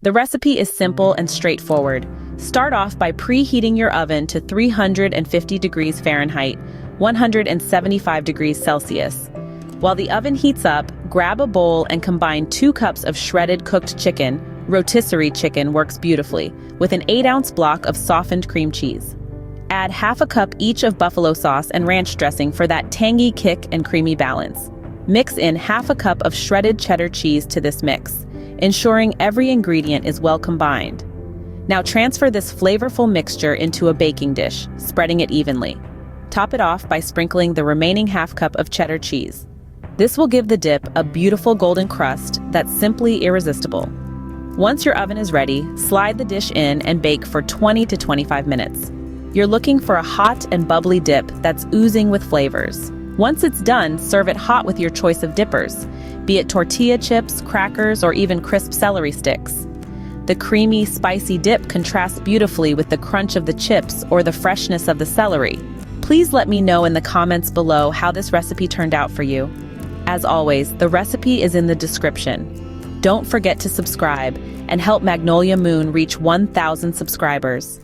The recipe is simple and straightforward. Start off by preheating your oven to 350 degrees Fahrenheit, 175 degrees Celsius. While the oven heats up, grab a bowl and combine 2 cups of shredded cooked chicken. Rotisserie chicken works beautifully, with an 8-ounce block of softened cream cheese. Add half a cup each of buffalo sauce and ranch dressing for that tangy kick and creamy balance. Mix in half a cup of shredded cheddar cheese to this mix, ensuring every ingredient is well combined. Now transfer this flavorful mixture into a baking dish, spreading it evenly. Top it off by sprinkling the remaining half cup of cheddar cheese. This will give the dip a beautiful golden crust that's simply irresistible. Once your oven is ready, slide the dish in and bake for 20 to 25 minutes. You're looking for a hot and bubbly dip that's oozing with flavors. Once it's done, serve it hot with your choice of dippers, be it tortilla chips, crackers, or even crisp celery sticks. The creamy, spicy dip contrasts beautifully with the crunch of the chips or the freshness of the celery. Please let me know in the comments below how this recipe turned out for you. As always, the recipe is in the description. Don't forget to subscribe and help Magnolia Moon reach 1,000 subscribers.